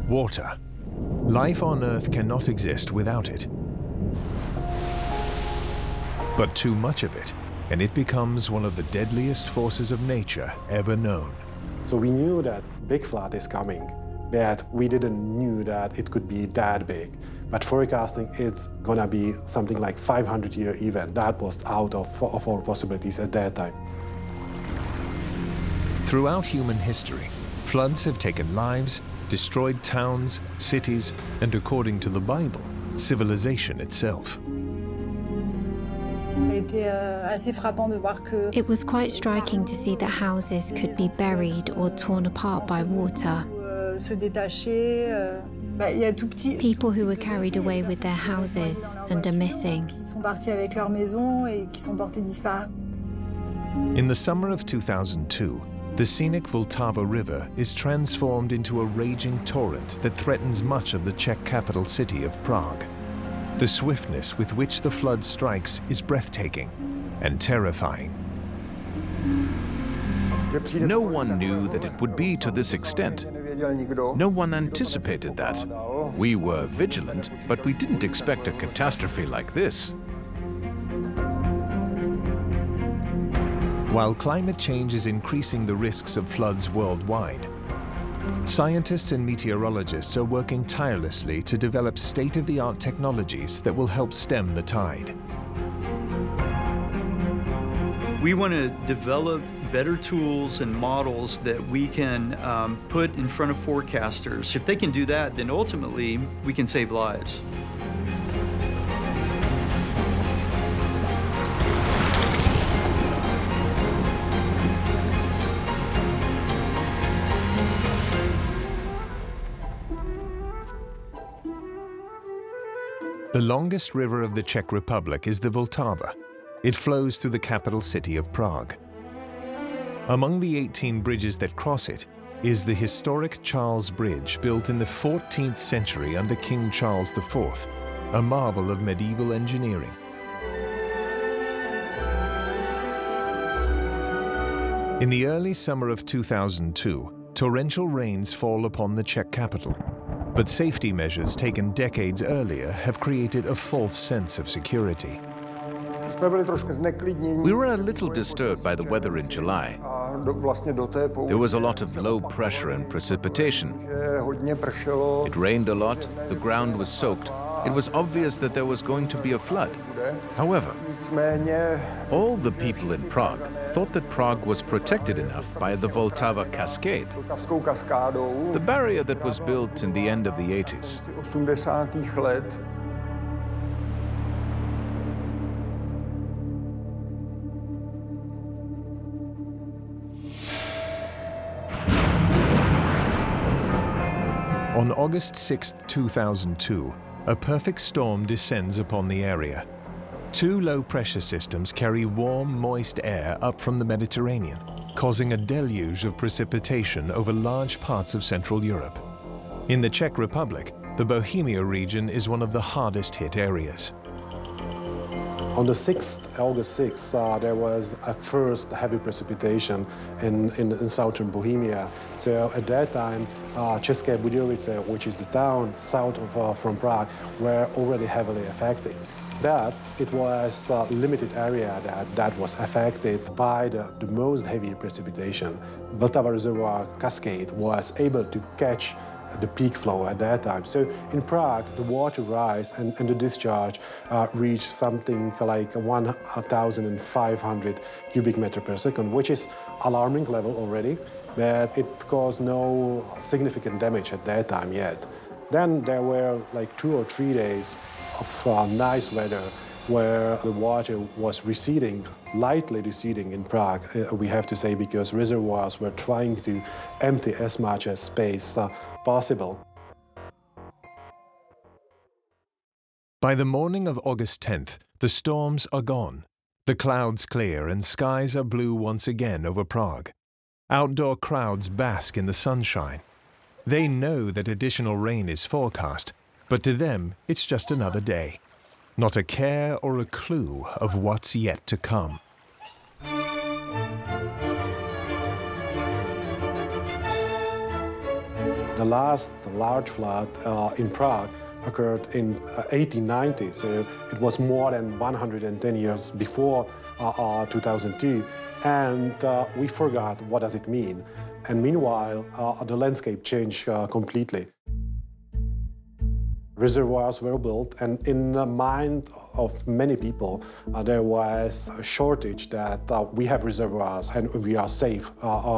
Water. Life on Earth cannot exist without it. But too much of it, and it becomes one of the deadliest forces of nature ever known. So we knew that big flood is coming, but we didn't knew that it could be that big. But forecasting it's gonna be something like 500-year event. That was out of our possibilities at that time. Throughout human history, floods have taken lives, destroyed towns, cities, and according to the Bible, civilization itself. It was quite striking to see that houses could be buried or torn apart by water. People who were carried away with their houses and are missing. In the summer of 2002, the scenic Vltava River is transformed into a raging torrent that threatens much of the Czech capital city of Prague. The swiftness with which the flood strikes is breathtaking and terrifying. No one knew that it would be to this extent. No one anticipated that. We were vigilant, but we didn't expect a catastrophe like this. While climate change is increasing the risks of floods worldwide, scientists and meteorologists are working tirelessly to develop state-of-the-art technologies that will help stem the tide. We want to develop better tools and models that we can put in front of forecasters. If they can do that, then ultimately we can save lives. The longest river of the Czech Republic is the Vltava. It flows through the capital city of Prague. Among the 18 bridges that cross it is the historic Charles Bridge, built in the 14th century under King Charles IV, a marvel of medieval engineering. In the early summer of 2002, torrential rains fall upon the Czech capital. But safety measures taken decades earlier have created a false sense of security. We were a little disturbed by the weather in July. There was a lot of low pressure and precipitation. It rained a lot, the ground was soaked. It was obvious that there was going to be a flood. However, all the people in Prague thought that Prague was protected enough by the Vltava Cascade, the barrier that was built in the end of the 80s. On August 6, 2002, a perfect storm descends upon the area. Two low-pressure systems carry warm, moist air up from the Mediterranean, causing a deluge of precipitation over large parts of Central Europe. In the Czech Republic, the Bohemia region is one of the hardest-hit areas. On the August 6th, there was a first heavy precipitation in southern Bohemia. So at that time, České Budějovice, which is the town south from Prague, were already heavily affected. But it was a limited area that was affected by the most heavy precipitation. Vltava Reservoir Cascade was able to catch the peak flow at that time. So in Prague, the water rise and the discharge reached something like 1,500 cubic meter per second, which is alarming level already, but it caused no significant damage at that time yet. Then there were like 2 or 3 days of nice weather where the water was receding, lightly receding in Prague, we have to say, because reservoirs were trying to empty as much as space possible. By the morning of August 10th, the storms are gone. The clouds clear and skies are blue once again over Prague. Outdoor crowds bask in the sunshine. They know that additional rain is forecast, but to them, it's just another day. Not a care or a clue of what's yet to come. The last large flood in Prague occurred in 1890, so it was more than 110 years before 2002, and we forgot what does it mean. And meanwhile, the landscape changed completely. Reservoirs were built, and in the mind of many people, there was a shortage that we have reservoirs and we are safe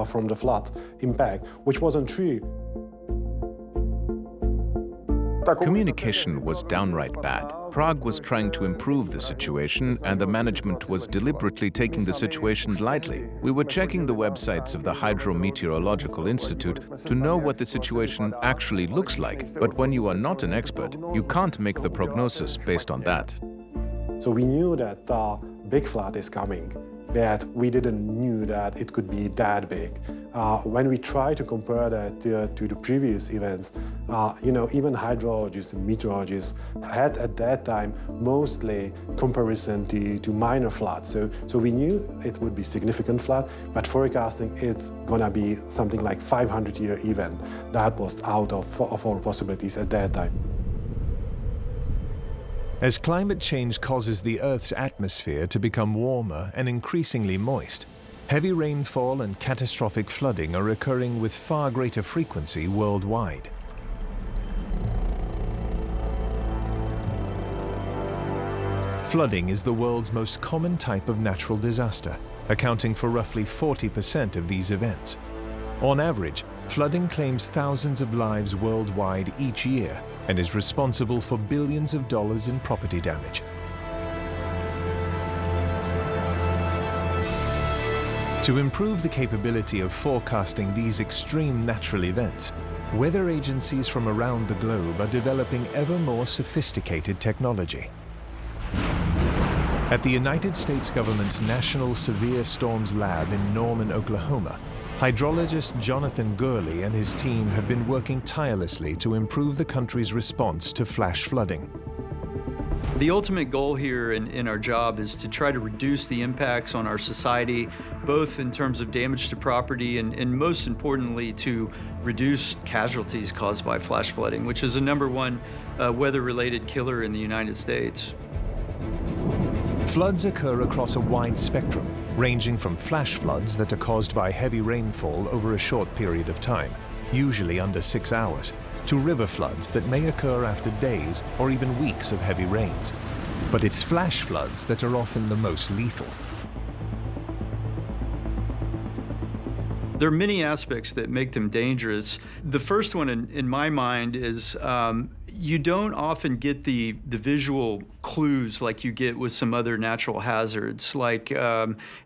from the flood impact, which wasn't true. Communication was downright bad. Prague was trying to improve the situation, and the management was deliberately taking the situation lightly. We were checking the websites of the Hydrometeorological Institute to know what the situation actually looks like. But when you are not an expert, you can't make the prognosis based on that. So we knew that big flood is coming, but we didn't knew that it could be that big. When we try to compare that to the previous events, even hydrologists and meteorologists had at that time mostly comparison to minor floods. So we knew it would be significant flood, but forecasting it's gonna be something like 500-year event. That was out of our possibilities at that time. As climate change causes the Earth's atmosphere to become warmer and increasingly moist, heavy rainfall and catastrophic flooding are occurring with far greater frequency worldwide. Flooding is the world's most common type of natural disaster, accounting for roughly 40% of these events. On average, flooding claims thousands of lives worldwide each year and is responsible for billions of dollars in property damage. To improve the capability of forecasting these extreme natural events, weather agencies from around the globe are developing ever more sophisticated technology. At the United States government's National Severe Storms Lab in Norman, Oklahoma, hydrologist Jonathan Gurley and his team have been working tirelessly to improve the country's response to flash flooding. The ultimate goal here in our job is to try to reduce the impacts on our society, both in terms of damage to property and most importantly, to reduce casualties caused by flash flooding, which is the #1 weather-related killer in the United States. Floods occur across a wide spectrum, ranging from flash floods that are caused by heavy rainfall over a short period of time, usually under 6 hours, to river floods that may occur after days or even weeks of heavy rains. But it's flash floods that are often the most lethal. There are many aspects that make them dangerous. The first one in my mind is you don't often get the visual clues like you get with some other natural hazards. Like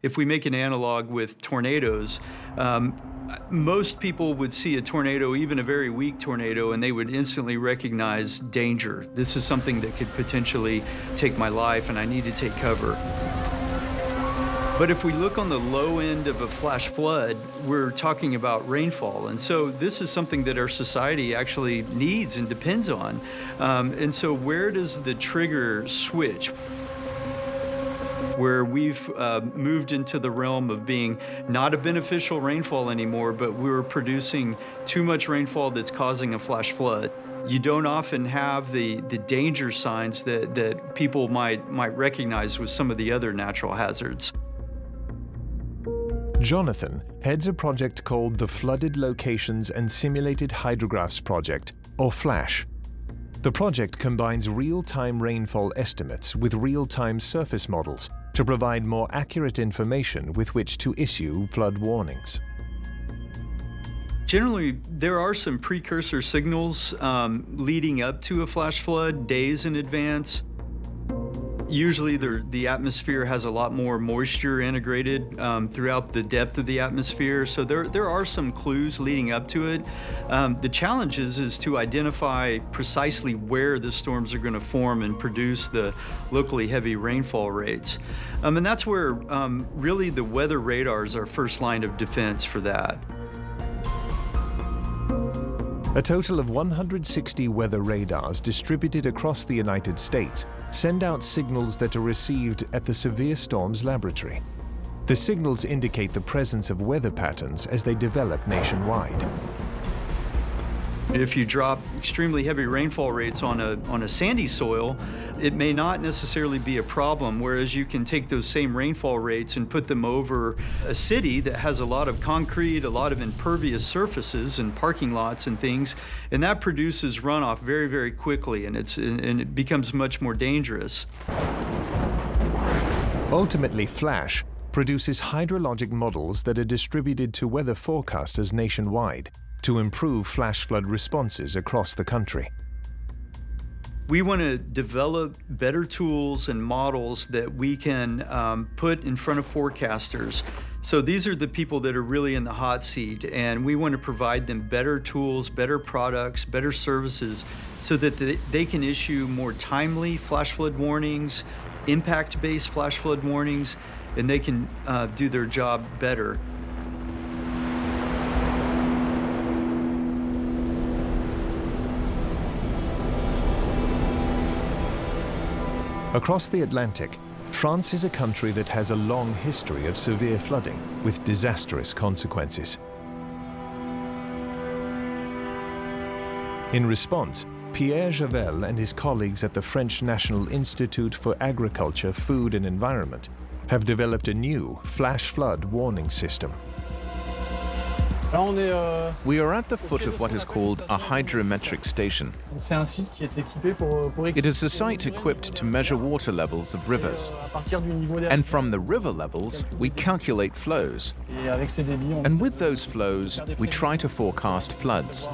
if we make an analog with tornadoes, most people would see a tornado, even a very weak tornado, and they would instantly recognize danger. This is something that could potentially take my life and I need to take cover. But if we look on the low end of a flash flood, we're talking about rainfall. And so this is something that our society actually needs and depends on. And so where does the trigger switch? Where we've moved into the realm of being not a beneficial rainfall anymore, but we're producing too much rainfall that's causing a flash flood. You don't often have the danger signs that people might recognize with some of the other natural hazards. Jonathan heads a project called the Flooded Locations and Simulated Hydrographs Project, or FLASH. The project combines real-time rainfall estimates with real-time surface models to provide more accurate information with which to issue flood warnings. Generally, there are some precursor signals leading up to a flash flood days in advance. Usually the atmosphere has a lot more moisture integrated throughout the depth of the atmosphere, so there are some clues leading up to it. The challenge is to identify precisely where the storms are going to form and produce the locally heavy rainfall rates. And that's where really the weather radar is our first line of defense for that. A total of 160 weather radars distributed across the United States send out signals that are received at the Severe Storms Laboratory. The signals indicate the presence of weather patterns as they develop nationwide. If you drop extremely heavy rainfall rates on a sandy soil, it may not necessarily be a problem, whereas you can take those same rainfall rates and put them over a city that has a lot of concrete, a lot of impervious surfaces and parking lots and things, and that produces runoff very, very quickly, and it becomes much more dangerous. Ultimately, FLASH produces hydrologic models that are distributed to weather forecasters nationwide to improve flash flood responses across the country. We want to develop better tools and models that we can put in front of forecasters. So these are the people that are really in the hot seat, and we want to provide them better tools, better products, better services, so that they can issue more timely flash flood warnings, impact-based flash flood warnings, and they can do their job better. Across the Atlantic, France is a country that has a long history of severe flooding with disastrous consequences. In response, Pierre Javel and his colleagues at the French National Institute for Agriculture, Food and Environment have developed a new flash flood warning system. We are at the foot of what is called a hydrometric station. It is a site equipped to measure water levels of rivers. And from the river levels, we calculate flows. And with those flows, we try to forecast floods.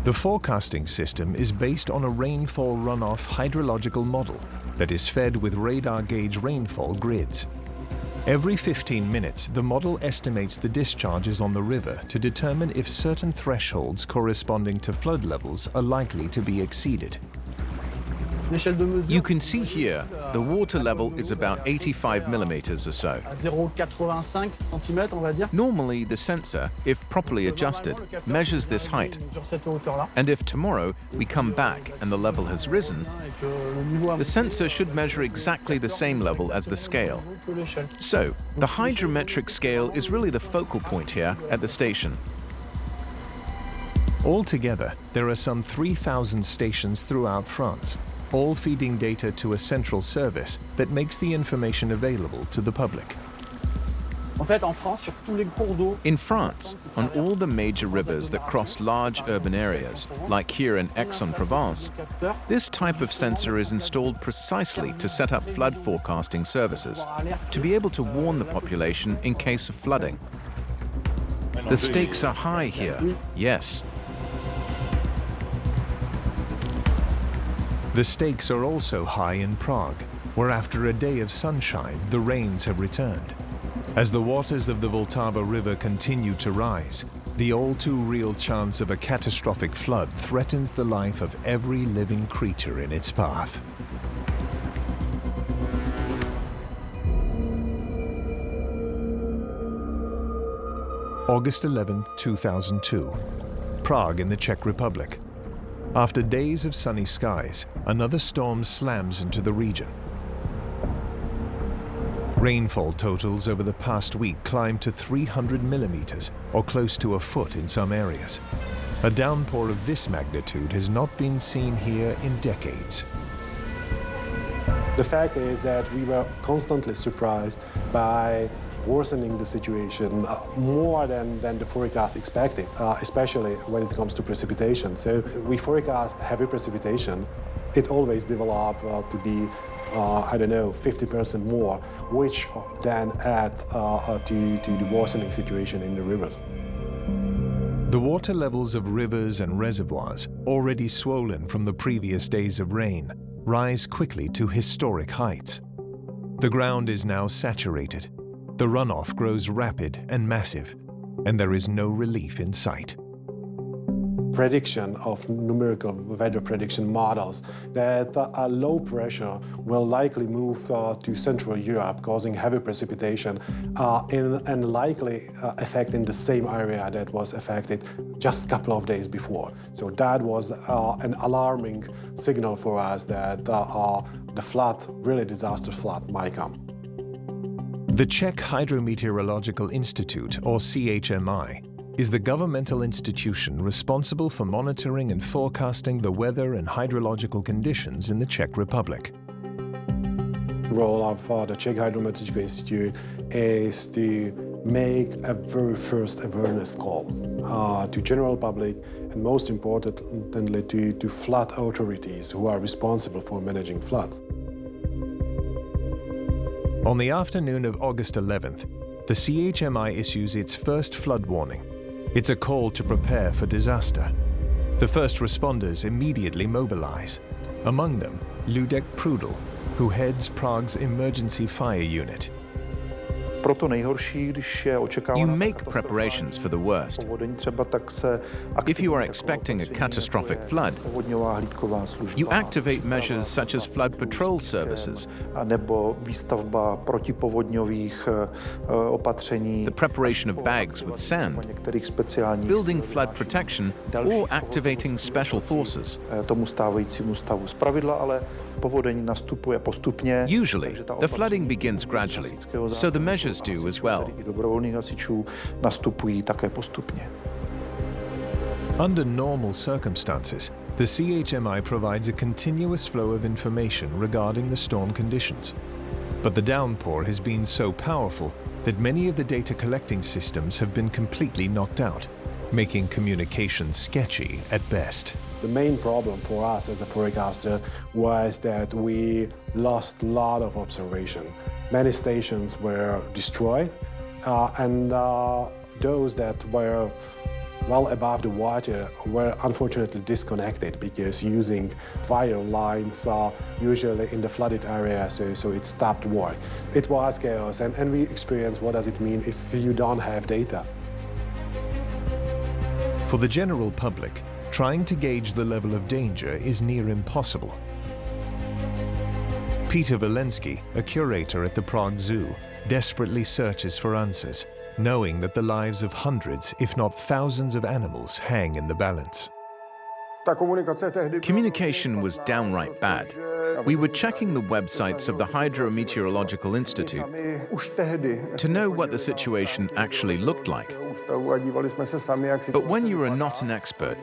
The forecasting system is based on a rainfall runoff hydrological model that is fed with radar gauge rainfall grids. Every 15 minutes, the model estimates the discharges on the river to determine if certain thresholds corresponding to flood levels are likely to be exceeded. You can see here, the water level is about 85 millimeters or so. Normally, the sensor, if properly adjusted, measures this height. And if tomorrow we come back and the level has risen, the sensor should measure exactly the same level as the scale. So, the hydrometric scale is really the focal point here at the station. Altogether, there are some 3,000 stations throughout France, all feeding data to a central service that makes the information available to the public. In France, on all the major rivers that cross large urban areas, like here in Aix-en-Provence, this type of sensor is installed precisely to set up flood forecasting services, to be able to warn the population in case of flooding. The stakes are high here, yes. The stakes are also high in Prague, where after a day of sunshine, the rains have returned. As the waters of the Vltava River continue to rise, the all-too-real chance of a catastrophic flood threatens the life of every living creature in its path. August 11, 2002, Prague in the Czech Republic. After days of sunny skies, another storm slams into the region. Rainfall totals over the past week climbed to 300 millimeters, or close to a foot in some areas. A downpour of this magnitude has not been seen here in decades. The fact is that we were constantly surprised by worsening the situation more than the forecast expected, especially when it comes to precipitation. So we forecast heavy precipitation. It always developed to be, 50% more, which then add to the worsening situation in the rivers. The water levels of rivers and reservoirs, already swollen from the previous days of rain, rise quickly to historic heights. The ground is now saturated. The runoff grows rapid and massive, and there is no relief in sight. Prediction of numerical weather prediction models that low pressure will likely move to Central Europe, causing heavy precipitation and likely affecting the same area that was affected just a couple of days before. So that was an alarming signal for us that the flood, really disastrous flood, might come. The Czech Hydrometeorological Institute, or CHMI, is the governmental institution responsible for monitoring and forecasting the weather and hydrological conditions in the Czech Republic. Role of the Czech Hydrometeorological Institute is to make a very first awareness call to general public, and most importantly to flood authorities who are responsible for managing floods. On the afternoon of August 11th, the CHMI issues its first flood warning. It's a call to prepare for disaster. The first responders immediately mobilize. Among them, Ludek Prudl, who heads Prague's emergency fire unit. You make preparations for the worst. If you are expecting a catastrophic flood, you activate measures such as flood patrol services, the preparation of bags with sand, building flood protection, or activating special forces. Usually, the flooding begins gradually, so the measures do as well. Under normal circumstances, the CHMI provides a continuous flow of information regarding the storm conditions. But the downpour has been so powerful that many of the data collecting systems have been completely knocked out, making communication sketchy at best. The main problem for us as a forecaster was that we lost a lot of observation. Many stations were destroyed, and those that were well above the water were unfortunately disconnected because using wire lines usually in the flooded area, so it stopped work. It was chaos, and we experienced what does it mean if you don't have data. For the general public, trying to gauge the level of danger is near impossible. Peter Walensky, a curator at the Prague Zoo, desperately searches for answers, knowing that the lives of hundreds, if not thousands of animals hang in the balance. Communication was downright bad. We were checking the websites of the Hydrometeorological Institute to know what the situation actually looked like. But when you are not an expert,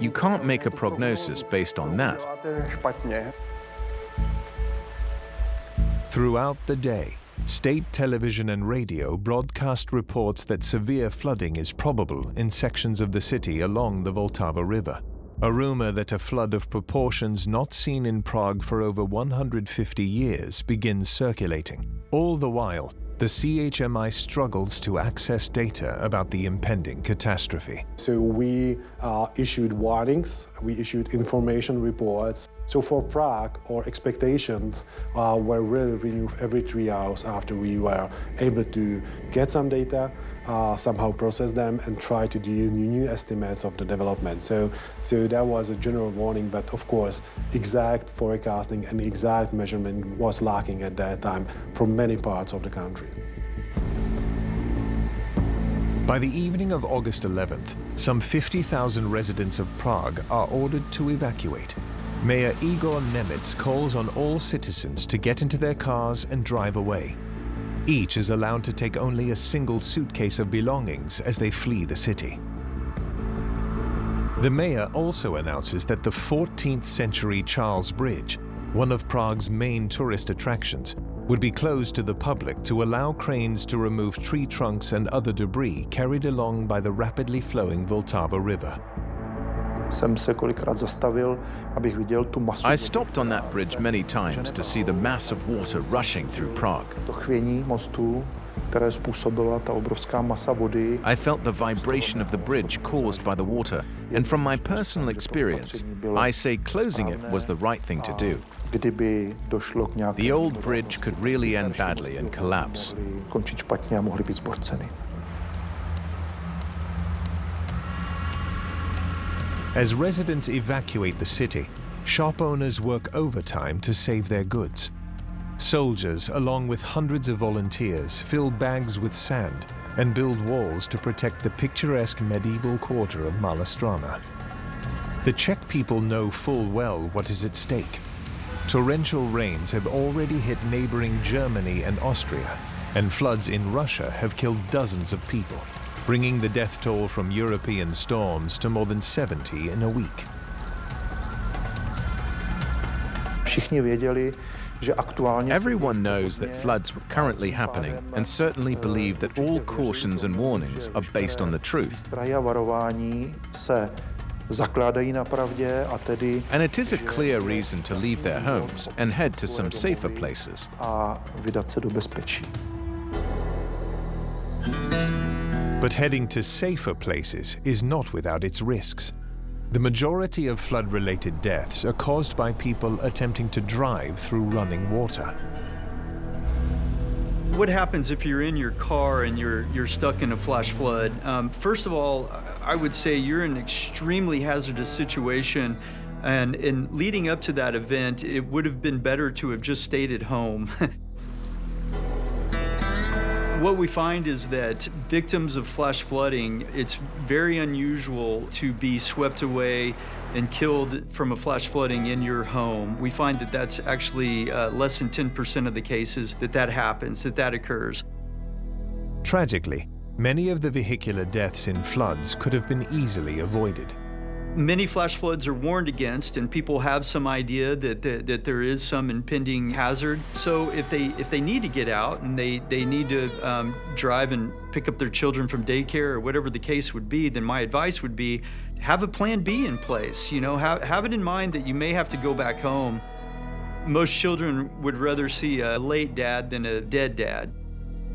you can't make a prognosis based on that. Throughout the day, state television and radio broadcast reports that severe flooding is probable in sections of the city along the Vltava River. A rumor that a flood of proportions not seen in Prague for over 150 years begins circulating. All the while, the CHMI struggles to access data about the impending catastrophe. So we issued warnings, we issued information reports. So for Prague, our expectations were really renewed every 3 hours after we were able to get some data, somehow process them, and try to do new estimates of the development. So that was a general warning, but of course, exact forecasting and exact measurement was lacking at that time from many parts of the country. By the evening of August 11th, some 50,000 residents of Prague are ordered to evacuate. Mayor Igor Nemitz calls on all citizens to get into their cars and drive away. Each is allowed to take only a single suitcase of belongings as they flee the city. The mayor also announces that the 14th century Charles Bridge, one of Prague's main tourist attractions, would be closed to the public to allow cranes to remove tree trunks and other debris carried along by the rapidly flowing Vltava River. I stopped on that bridge many times to see the mass of water rushing through Prague. I felt the vibration of the bridge caused by the water, and from my personal experience, I say closing it was the right thing to do. The old bridge could really end badly and collapse. As residents evacuate the city, shop owners work overtime to save their goods. Soldiers, along with hundreds of volunteers, fill bags with sand and build walls to protect the picturesque medieval quarter of Malá Strana. The Czech people know full well what is at stake. Torrential rains have already hit neighboring Germany and Austria, and floods in Russia have killed dozens of people. bringing the death toll from European storms to more than 70 in a week. Everyone knows that floods were currently happening and certainly believe that all cautions and warnings are based on the truth. And it is a clear reason to leave their homes and head to some safer places. But heading to safer places is not without its risks. The majority of flood-related deaths are caused by people attempting to drive through running water. What happens if you're in your car and you're stuck in a flash flood? First of all, I would say you're in an extremely hazardous situation, and in leading up to that event, it would have been better to have just stayed at home. What we find is that victims of flash flooding, it's very unusual to be swept away and killed from a flash flooding in your home. We find that that's actually less than 10% of the cases that happens, that occurs. Tragically, many of the vehicular deaths in floods could have been easily avoided. Many flash floods are warned against, and people have some idea that there is some impending hazard. So if they need to get out and they need to drive and pick up their children from daycare or whatever the case would be, then my advice would be have a plan B in place. You know, have it in mind that you may have to go back home. Most children would rather see a late dad than a dead dad.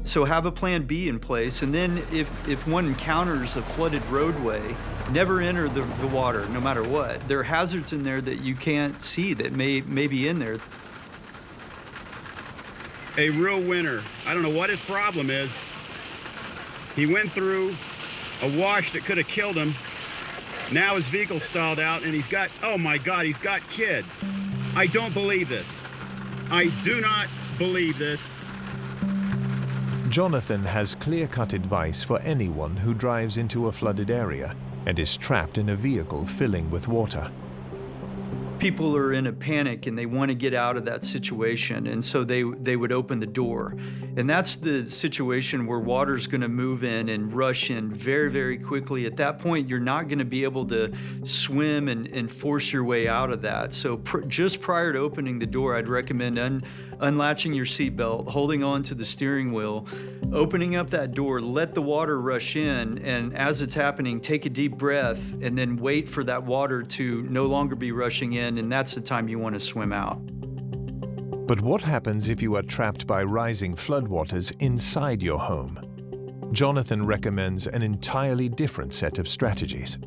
So have a plan B in place, and then if one encounters a flooded roadway, never enter the water, no matter what. There are hazards in there that you can't see that may be in there. A real winner. I don't know what his problem is. He went through a wash that could have killed him. Now his vehicle's stalled out, and he's got, oh my God, he's got kids. I don't believe this. I do not believe this. Jonathan has clear-cut advice for anyone who drives into a flooded area and is trapped in a vehicle filling with water. People are in a panic and they want to get out of that situation, and so they would open the door. And that's the situation where water's going to move in and rush in very, very quickly. At that point, you're not going to be able to swim and force your way out of that. So just prior to opening the door, I'd recommend unlatching your seatbelt, holding on to the steering wheel, opening up that door, let the water rush in, and as it's happening, take a deep breath and then wait for that water to no longer be rushing in, and that's the time you want to swim out. But what happens if you are trapped by rising floodwaters inside your home? Jonathan recommends an entirely different set of strategies.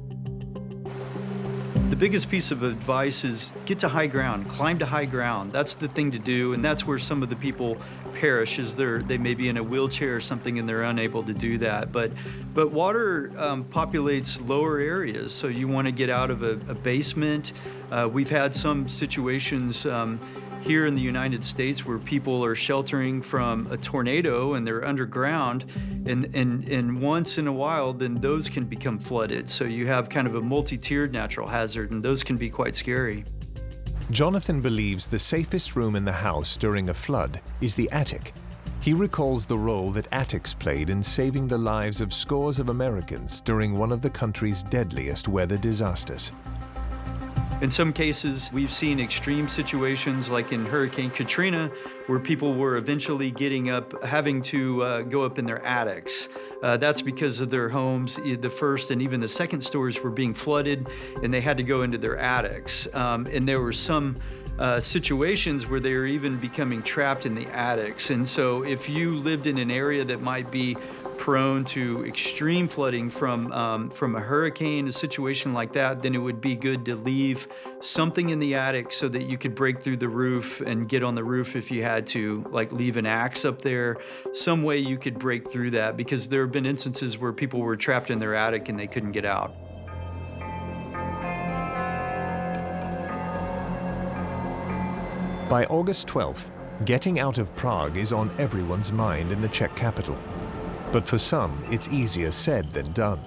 The biggest piece of advice is get to high ground, climb to high ground. That's the thing to do, and that's where some of the people perish, is they may be in a wheelchair or something and they're unable to do that. But water populates lower areas, so you want to get out of a basement. We've had some situations here in the United States where people are sheltering from a tornado and they're underground, and once in a while, then those can become flooded. So you have kind of a multi-tiered natural hazard, and those can be quite scary. Jonathan believes the safest room in the house during a flood is the attic. He recalls the role that attics played in saving the lives of scores of Americans during one of the country's deadliest weather disasters. In some cases, we've seen extreme situations like in Hurricane Katrina, where people were eventually having to go up in their attics. That's because of their homes, the first and even the second stories were being flooded, and they had to go into their attics. And there were some situations where they were even becoming trapped in the attics. And so if you lived in an area that might be prone to extreme flooding from a hurricane, a situation like that, then it would be good to leave something in the attic so that you could break through the roof and get on the roof if you had to, like leave an axe up there, some way you could break through that, because there have been instances where people were trapped in their attic and they couldn't get out. By August 12th, getting out of Prague is on everyone's mind in the Czech capital. But for some, it's easier said than done.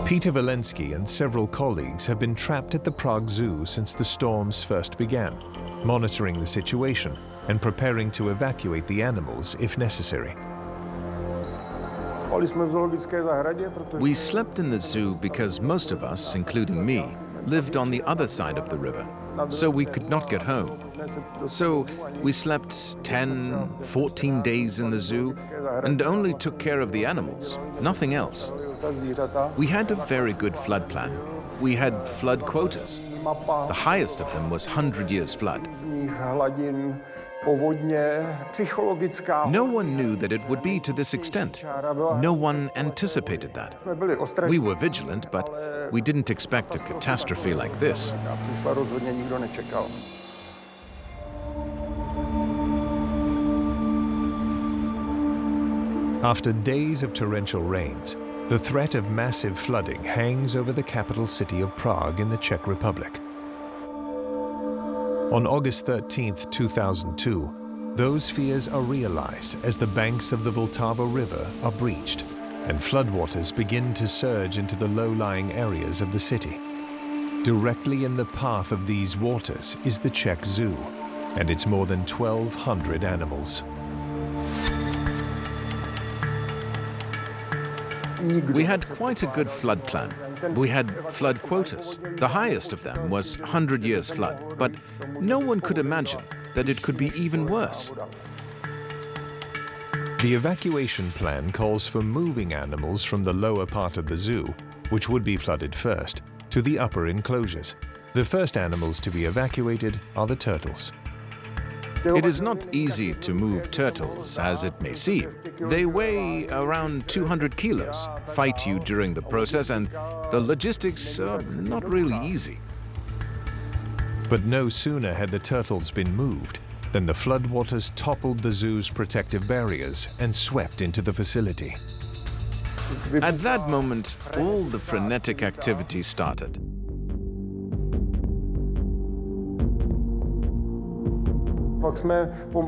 Peter Walensky and several colleagues have been trapped at the Prague Zoo since the storms first began, monitoring the situation and preparing to evacuate the animals if necessary. We slept in the zoo because most of us, including me, lived on the other side of the river, so we could not get home. So we slept 10, 14 days in the zoo and only took care of the animals, nothing else. We had a very good flood plan. We had flood quotas. The highest of them was 100 years flood. No one knew that it would be to this extent. No one anticipated that. We were vigilant, but we didn't expect a catastrophe like this. After days of torrential rains, the threat of massive flooding hangs over the capital city of Prague in the Czech Republic. On August 13, 2002, those fears are realized as the banks of the Vltava River are breached and floodwaters begin to surge into the low-lying areas of the city. Directly in the path of these waters is the Czech Zoo and its more than 1,200 animals. We had quite a good flood plan. We had flood quotas. The highest of them was 100 years flood, but no one could imagine that it could be even worse. The evacuation plan calls for moving animals from the lower part of the zoo, which would be flooded first, to the upper enclosures. The first animals to be evacuated are the turtles. It is not easy to move turtles, as it may seem. They weigh around 200 kilos, fight you during the process, and the logistics are not really easy. But no sooner had the turtles been moved than the floodwaters toppled the zoo's protective barriers and swept into the facility. At that moment, all the frenetic activity started.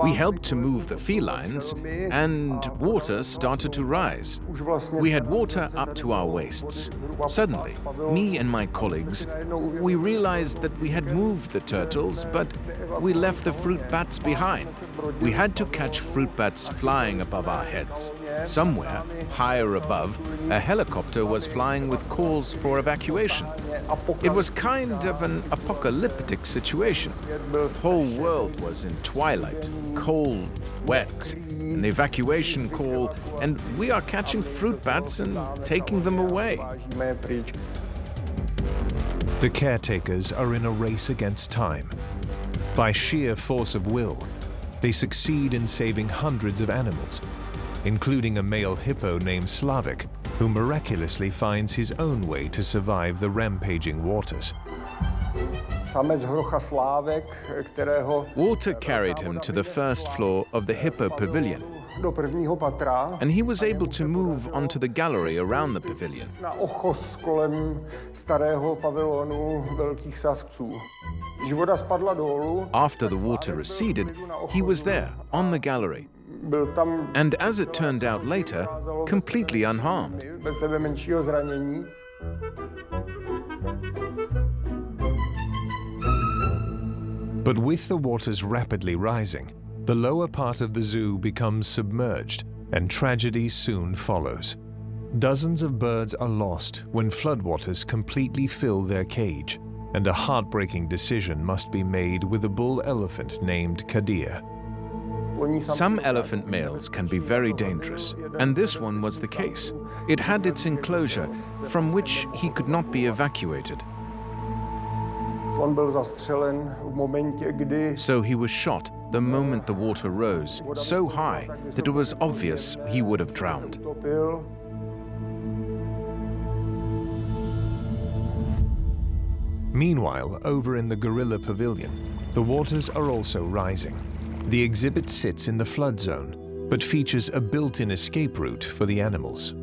We helped to move the felines, and water started to rise. We had water up to our waists. Suddenly, me and my colleagues, we realized that we had moved the turtles, but we left the fruit bats behind. We had to catch fruit bats flying above our heads. Somewhere, higher above, a helicopter was flying with calls for evacuation. It was kind of an apocalyptic situation. The whole world was in twilight, cold, wet, an evacuation call, and we are catching fruit bats and taking them away. The caretakers are in a race against time. By sheer force of will, they succeed in saving hundreds of animals, including a male hippo named Slavik, who miraculously finds his own way to survive the rampaging waters. Water carried him to the first floor of the hippo pavilion, and he was able to move onto the gallery around the pavilion. After the water receded, he was there, on the gallery, and as it turned out later, completely unharmed. But with the waters rapidly rising, the lower part of the zoo becomes submerged, and tragedy soon follows. Dozens of birds are lost when floodwaters completely fill their cage, and a heartbreaking decision must be made with a bull elephant named Kadir. Some elephant males can be very dangerous, and this one was the case. It had its enclosure, from which he could not be evacuated. So he was shot the moment the water rose, so high that it was obvious he would have drowned. Meanwhile, over in the gorilla pavilion, the waters are also rising. The exhibit sits in the flood zone, but features a built-in escape route for the animals.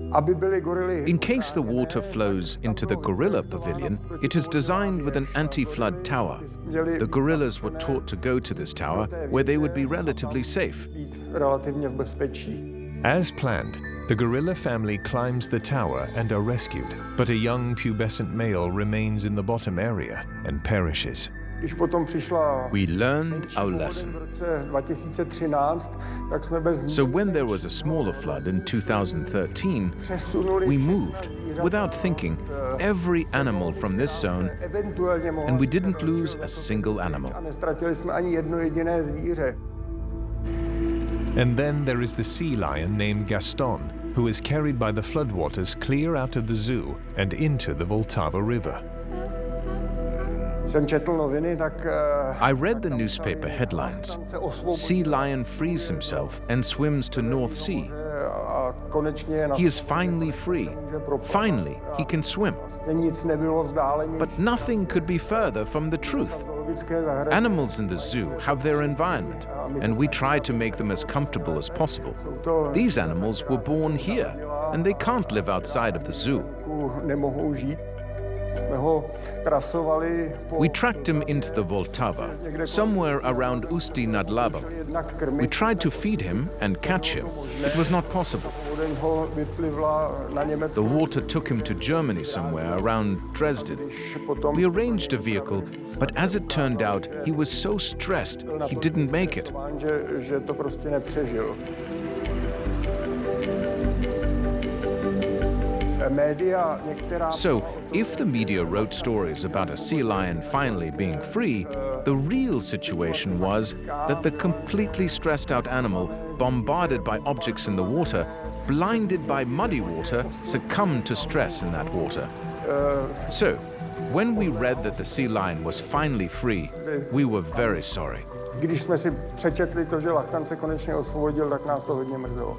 In case the water flows into the gorilla pavilion, it is designed with an anti-flood tower. The gorillas were taught to go to this tower, where they would be relatively safe. As planned, the gorilla family climbs the tower and are rescued, but a young pubescent male remains in the bottom area and perishes. We learned our lesson. So when there was a smaller flood in 2013, we moved, without thinking, every animal from this zone, and we didn't lose a single animal. And then there is the sea lion named Gaston, who is carried by the floodwaters clear out of the zoo and into the Vltava River. I read the newspaper headlines. Sea lion frees himself and swims to North Sea. He is finally free. Finally, he can swim. But nothing could be further from the truth. Animals in the zoo have their environment, and we try to make them as comfortable as possible. These animals were born here, and they can't live outside of the zoo. We tracked him into the Vltava, somewhere around Ústí nad Labem. We tried to feed him and catch him. It was not possible. The water took him to Germany somewhere around Dresden. We arranged a vehicle, but as it turned out, he was so stressed he didn't make it. So, if the media wrote stories about a sea lion finally being free, the real situation was that the completely stressed out animal, bombarded by objects in the water, blinded by muddy water, succumbed to stress in that water. So, when we read that the sea lion was finally free, we were very sorry. Když jsme si přečetli to, že Lachtan se konečně osvobodil, tak nás to hodně mrzelo.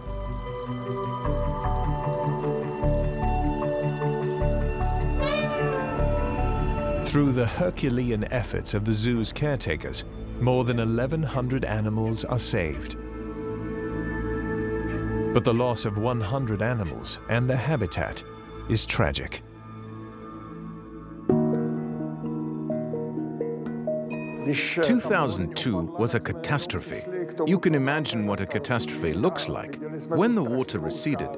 Through the Herculean efforts of the zoo's caretakers, more than 1,100 animals are saved. But the loss of 100 animals and their habitat is tragic. In 2002 was a catastrophe. You can imagine what a catastrophe looks like. When the water receded,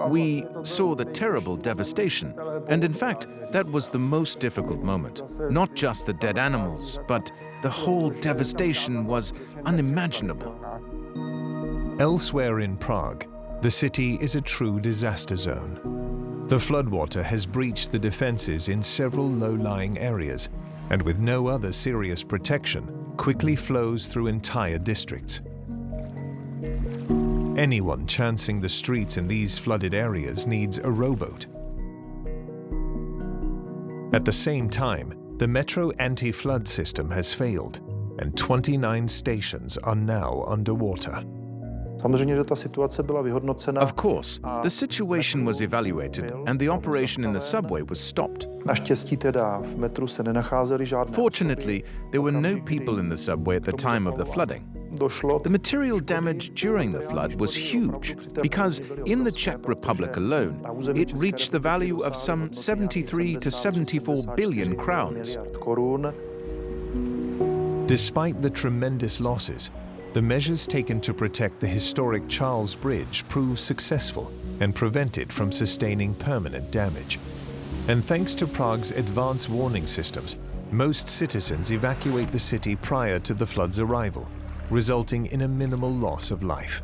we saw the terrible devastation. And in fact, that was the most difficult moment. Not just the dead animals, but the whole devastation was unimaginable. Elsewhere in Prague, the city is a true disaster zone. The floodwater has breached the defenses in several low-lying areas, and with no other serious protection, quickly flows through entire districts. Anyone chancing the streets in these flooded areas needs a rowboat. At the same time, the metro anti-flood system has failed, and 29 stations are now underwater. Of course, the situation was evaluated and the operation in the subway was stopped. Fortunately, there were no people in the subway at the time of the flooding. The material damage during the flood was huge because in the Czech Republic alone, it reached the value of some 73 to 74 billion crowns. Despite the tremendous losses, the measures taken to protect the historic Charles Bridge proved successful and prevented from sustaining permanent damage. And thanks to Prague's advanced warning systems, most citizens evacuate the city prior to the flood's arrival, resulting in a minimal loss of life.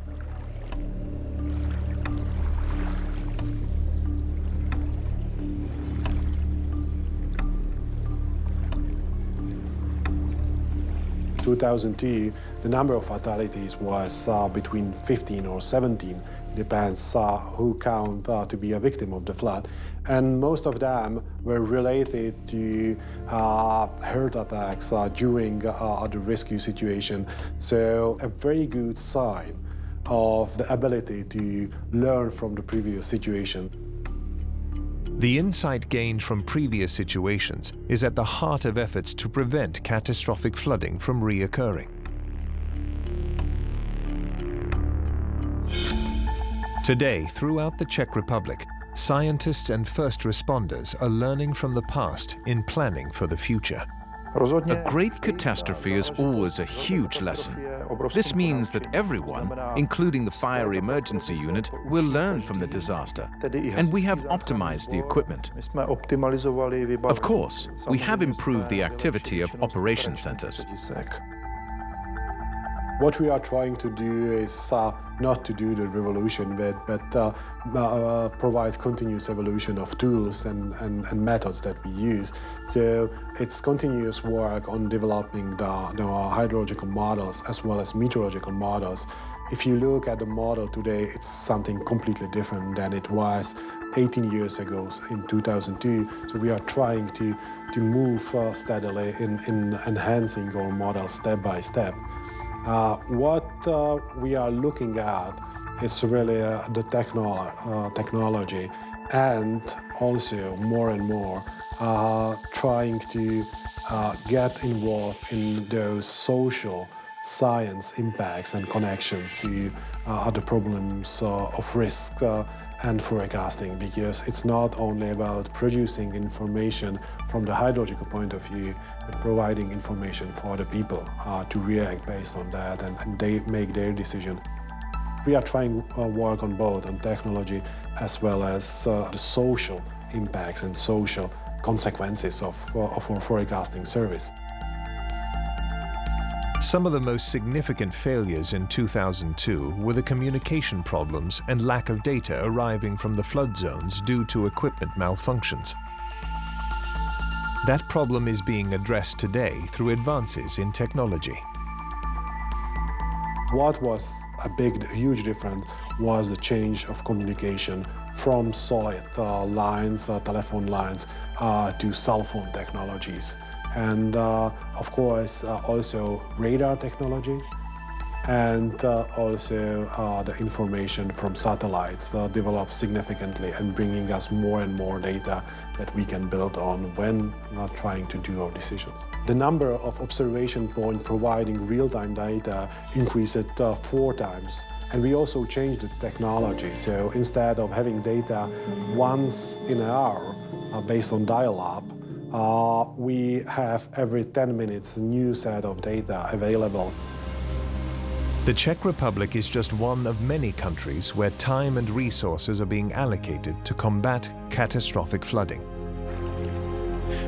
In 2002, the number of fatalities was between 15 or 17. Depends who count to be a victim of the flood. And most of them were related to heart attacks during the rescue situation. So a very good sign of the ability to learn from the previous situation. The insight gained from previous situations is at the heart of efforts to prevent catastrophic flooding from reoccurring. Today, throughout the Czech Republic, scientists and first responders are learning from the past in planning for the future. A great catastrophe is always a huge lesson. This means that everyone, including the fire emergency unit, will learn from the disaster, and we have optimized the equipment. Of course, we have improved the activity of operation centers. What we are trying to do is not to do the revolution, but provide continuous evolution of tools and methods that we use. So it's continuous work on developing the hydrological models as well as meteorological models. If you look at the model today, it's something completely different than it was 18 years ago in 2002. So we are trying to move steadily in enhancing our model step by step. What we are looking at is really the technology, and also more and more trying to get involved in those social science impacts and connections to other problems of risk and forecasting, because it's not only about producing information from the hydrological point of view, but providing information for the people to react based on that and they make their decision. We are trying to work on both, on technology as well as the social impacts and social consequences of our forecasting service. Some of the most significant failures in 2002 were the communication problems and lack of data arriving from the flood zones due to equipment malfunctions. That problem is being addressed today through advances in technology. What was a huge difference was the change of communication from solid lines, telephone lines, to cell phone technologies. And of course, also radar technology, and also the information from satellites developed significantly and bringing us more and more data that we can build on when trying to do our decisions. The number of observation points providing real-time data increased 4 times. And we also changed the technology. So instead of having data once in an hour based on dial-up, we have every 10 minutes a new set of data available. The Czech Republic is just one of many countries where time and resources are being allocated to combat catastrophic flooding.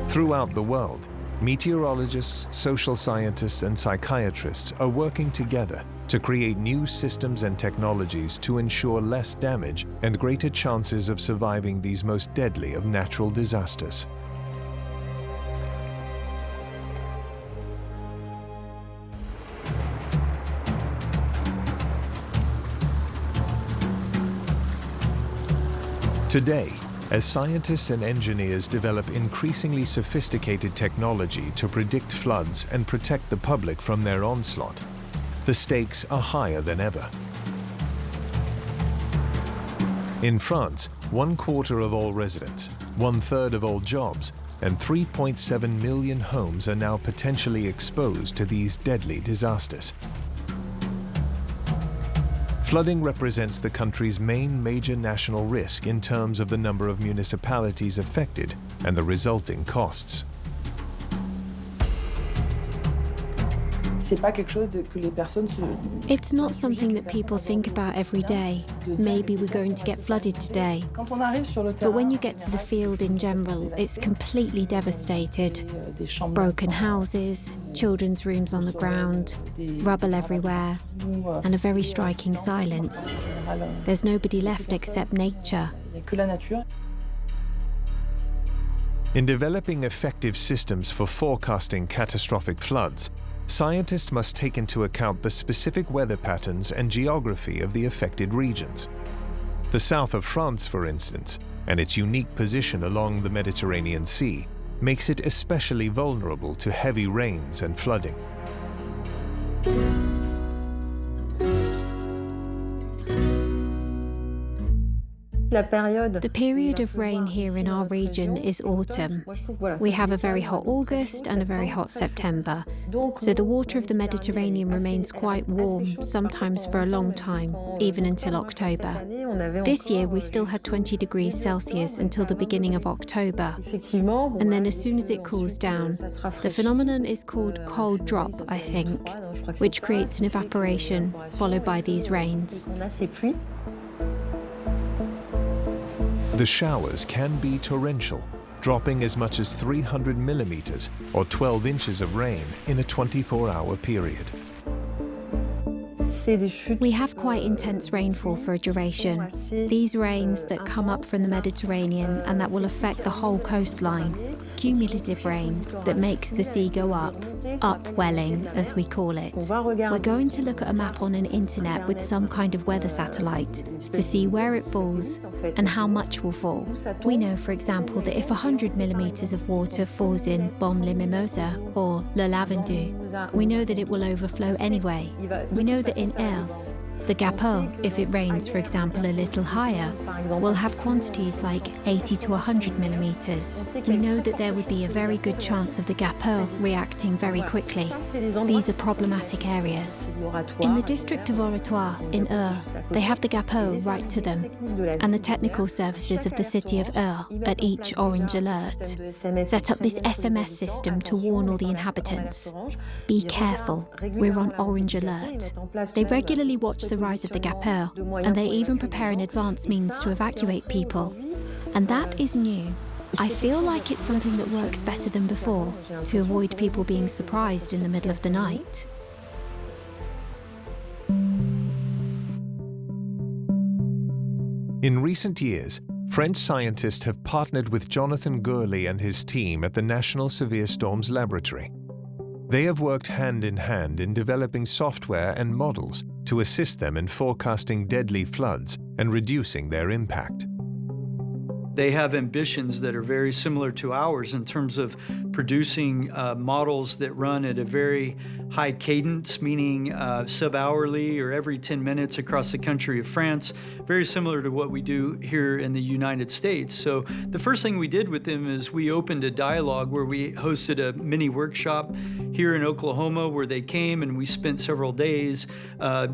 Throughout the world, meteorologists, social scientists, and psychiatrists are working together to create new systems and technologies to ensure less damage and greater chances of surviving these most deadly of natural disasters. Today, as scientists and engineers develop increasingly sophisticated technology to predict floods and protect the public from their onslaught, the stakes are higher than ever. In France, 1/4 of all residents, 1/3 of all jobs, and 3.7 million homes are now potentially exposed to these deadly disasters. Flooding represents the country's main major national risk in terms of the number of municipalities affected and the resulting costs. It's not something that people think about every day. Maybe we're going to get flooded today. But when you get to the field in general, it's completely devastated. Broken houses, children's rooms on the ground, rubble everywhere, and a very striking silence. There's nobody left except nature. In developing effective systems for forecasting catastrophic floods, scientists must take into account the specific weather patterns and geography of the affected regions. The south of France, for instance, and its unique position along the Mediterranean Sea, makes it especially vulnerable to heavy rains and flooding. The period of rain here in our region is autumn. We have a very hot August and a very hot September, so the water of the Mediterranean remains quite warm, sometimes for a long time, even until October. This year we still had 20 degrees Celsius until the beginning of October, and then as soon as it cools down, the phenomenon is called cold drop, I think, which creates an evaporation followed by these rains. The showers can be torrential, dropping as much as 300 millimeters or 12 inches of rain in a 24-hour period. We have quite intense rainfall for a duration. These rains that come up from the Mediterranean and that will affect the whole coastline. Cumulative rain that makes the sea go up, upwelling as we call it. We're going to look at a map on an internet with some kind of weather satellite to see where it falls and how much will fall. We know, for example, that if 100 millimeters of water falls in Baume-les-Mimosas or Le Lavandou, we know that it will overflow anyway. We know that in Ers, the Gapot, if it rains, for example, a little higher, will have quantities like 80 to 100 millimeters. We know that there would be a very good chance of the Gapot reacting very quickly. These are problematic areas. In the district of Oratoire, in Ers, they have the Gapot right to them, and the technical services of the city of Ers, at each orange alert, set up this SMS system to warn all the inhabitants. Be careful, we're on orange alert. They regularly watch the rise of the Gapot, and they even prepare in advance means to evacuate people. And that is new. I feel like it's something that works better than before, to avoid people being surprised in the middle of the night. In recent years, French scientists have partnered with Jonathan Gourley and his team at the National Severe Storms Laboratory. They have worked hand in hand in developing software and models to assist them in forecasting deadly floods and reducing their impact. They have ambitions that are very similar to ours in terms of producing models that run at a very high cadence, meaning sub-hourly or every 10 minutes across the country of France, very similar to what we do here in the United States. So the first thing we did with them is we opened a dialogue where we hosted a mini workshop here in Oklahoma where they came and we spent several days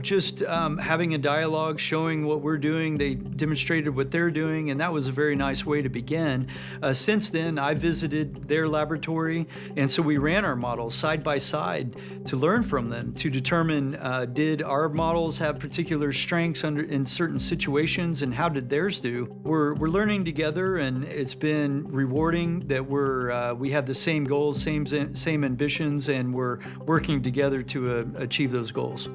just having a dialogue, showing what we're doing. They demonstrated what they're doing, and that was a very nice way to begin. Since then, I visited their laboratory, and so we ran our models side by side to learn from them, to determine did our models have particular strengths in certain situations, and how did theirs do. We're learning together, and it's been rewarding that we have the same goals, same ambitions, and we're working together to achieve those goals.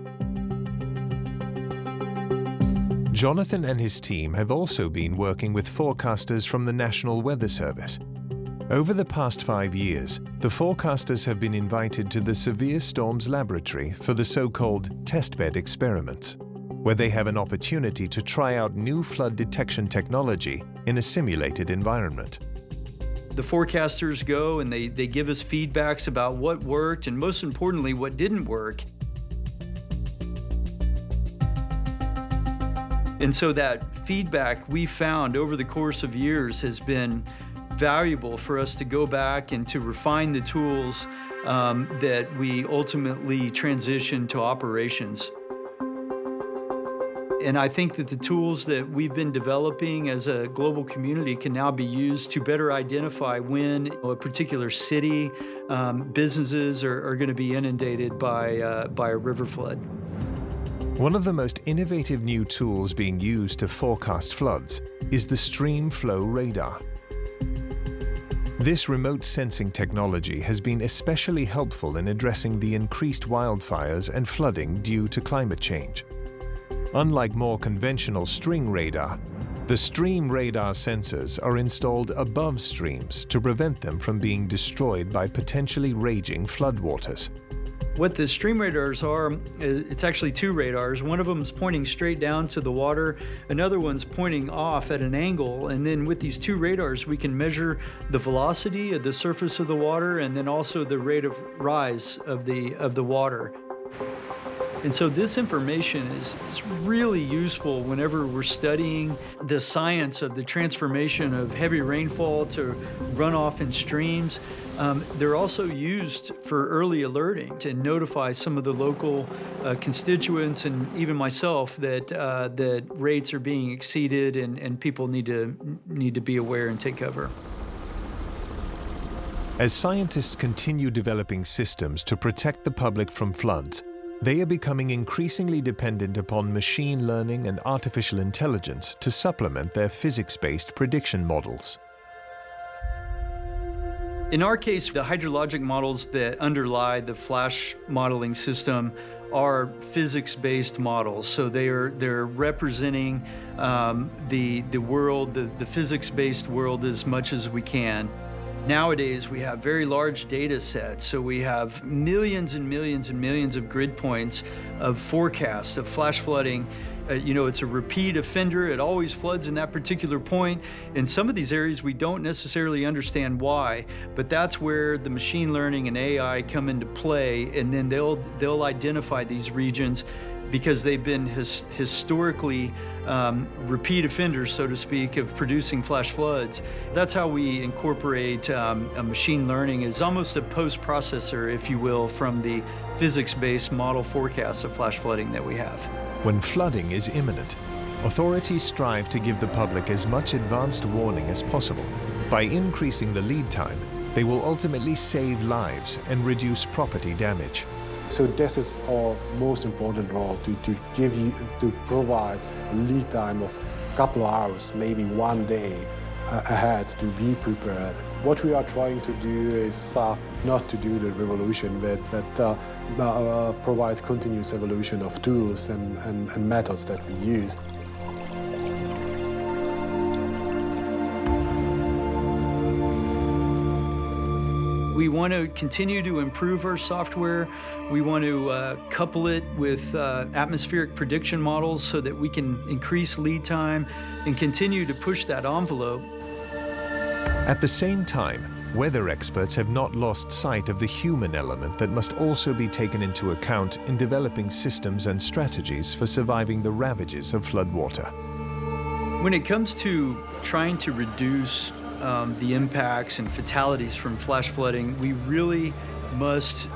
Jonathan and his team have also been working with forecasters from the National Weather Service. Over the past 5 years, the forecasters have been invited to the Severe Storms Laboratory for the so-called testbed experiments, where they have an opportunity to try out new flood detection technology in a simulated environment. The forecasters go and they give us feedbacks about what worked and, most importantly, what didn't work. And so that feedback we found over the course of years has been valuable for us to go back and to refine the tools that we ultimately transition to operations. And I think that the tools that we've been developing as a global community can now be used to better identify when a particular city, businesses are going to be inundated by a river flood. One of the most innovative new tools being used to forecast floods is the stream flow radar. This remote sensing technology has been especially helpful in addressing the increased wildfires and flooding due to climate change. Unlike more conventional string radar, the stream radar sensors are installed above streams to prevent them from being destroyed by potentially raging floodwaters. What the stream radars are, it's actually two radars. One of them is pointing straight down to the water, another one's pointing off at an angle, and then with these two radars we can measure the velocity of the surface of the water and then also the rate of rise of the water. And so this information is really useful whenever we're studying the science of the transformation of heavy rainfall to runoff in streams. They're also used for early alerting to notify some of the local constituents and even myself that rates are being exceeded and people need to be aware and take cover. As scientists continue developing systems to protect the public from floods, they are becoming increasingly dependent upon machine learning and artificial intelligence to supplement their physics-based prediction models. In our case, the hydrologic models that underlie the flash modeling system are physics-based models. So they're representing the world, the physics-based world as much as we can. Nowadays, we have very large data sets, so we have millions and millions and millions of grid points of forecasts of flash flooding. It's a repeat offender. It always floods in that particular point. In some of these areas, we don't necessarily understand why, but that's where the machine learning and AI come into play, and then they'll identify these regions because they've been historically repeat offenders, so to speak, of producing flash floods. That's how we incorporate a machine learning as almost a post-processor, if you will, from the physics-based model forecasts of flash flooding that we have. When flooding is imminent, authorities strive to give the public as much advanced warning as possible. By increasing the lead time, they will ultimately save lives and reduce property damage. So this is our most important role, to provide a lead time of a couple of hours, maybe one day ahead to be prepared. What we are trying to do is not to do the revolution, but provide continuous evolution of tools and methods that we use. We want to continue to improve our software. We want to couple it with atmospheric prediction models so that we can increase lead time and continue to push that envelope. At the same time, weather experts have not lost sight of the human element that must also be taken into account in developing systems and strategies for surviving the ravages of floodwater. When it comes to trying to reduce the impacts and fatalities from flash flooding, we really must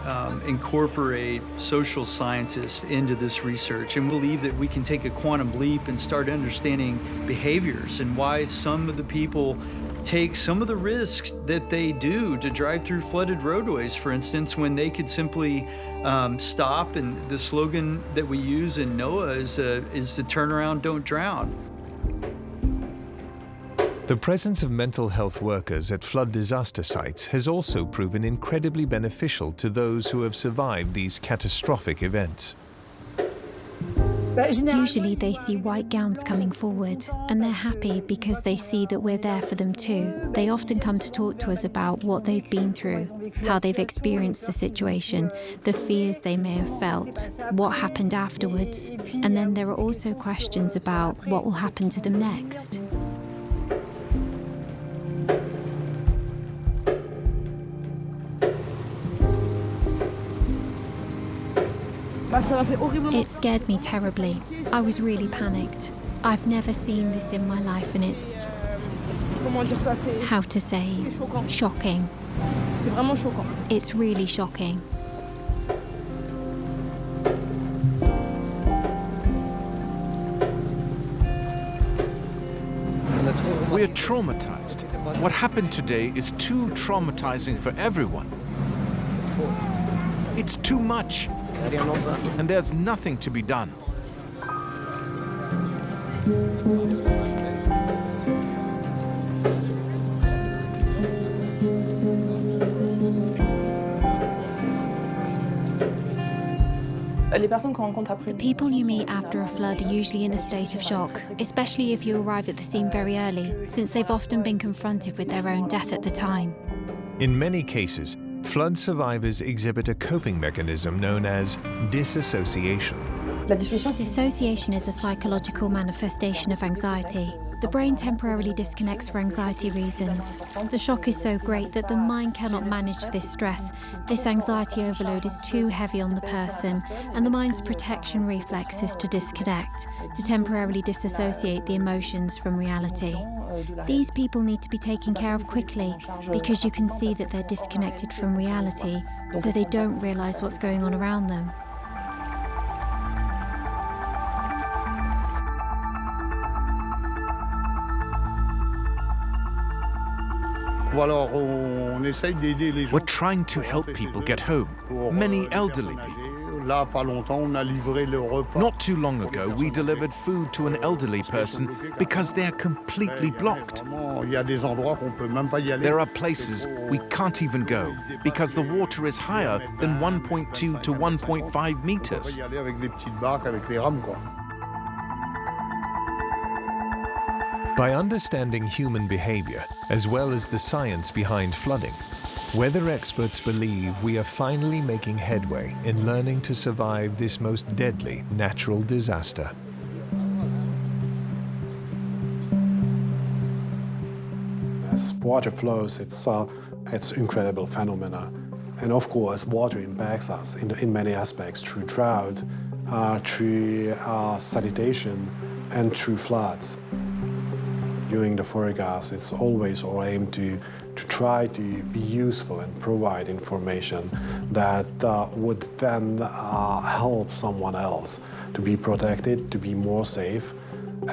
incorporate social scientists into this research and believe that we can take a quantum leap and start understanding behaviors and why some of the people take some of the risks that they do to drive through flooded roadways, for instance, when they could simply stop. And the slogan that we use in NOAA is the turn around, don't drown. The presence of mental health workers at flood disaster sites has also proven incredibly beneficial to those who have survived these catastrophic events. Usually they see white gowns coming forward, and they're happy because they see that we're there for them too. They often come to talk to us about what they've been through, how they've experienced the situation, the fears they may have felt, what happened afterwards, and then there are also questions about what will happen to them next. It scared me terribly. I was really panicked. I've never seen this in my life, and it's, how to say, shocking. It's really shocking. We are traumatized. What happened today is too traumatizing for everyone. It's too much. And there's nothing to be done. The people you meet after a flood are usually in a state of shock, especially if you arrive at the scene very early, since they've often been confronted with their own death at the time. In many cases, flood survivors exhibit a coping mechanism known as disassociation. Dissociation is a psychological manifestation of anxiety. The brain temporarily disconnects for anxiety reasons. The shock is so great that the mind cannot manage this stress. This anxiety overload is too heavy on the person, and the mind's protection reflex is to disconnect, to temporarily disassociate the emotions from reality. These people need to be taken care of quickly because you can see that they're disconnected from reality, so they don't realize what's going on around them. We're trying to help people get home, many elderly people. Not too long ago, we delivered food to an elderly person because they're completely blocked. There are places we can't even go because the water is higher than 1.2 to 1.5 meters. By understanding human behavior, as well as the science behind flooding, weather experts believe we are finally making headway in learning to survive this most deadly natural disaster. As water flows, it's incredible phenomena. And of course, water impacts us in many aspects, through drought, through sanitation, and through floods. During the forecast, it's always our aim to try to be useful and provide information that would then help someone else to be protected, to be more safe.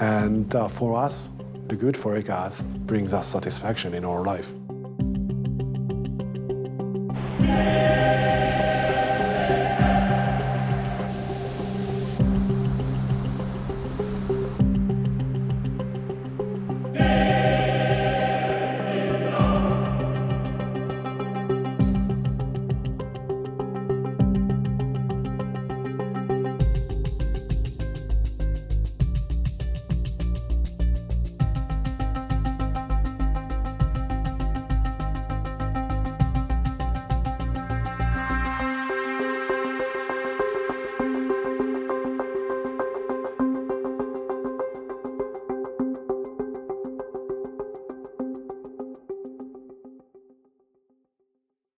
And for us, the good forecast brings us satisfaction in our life.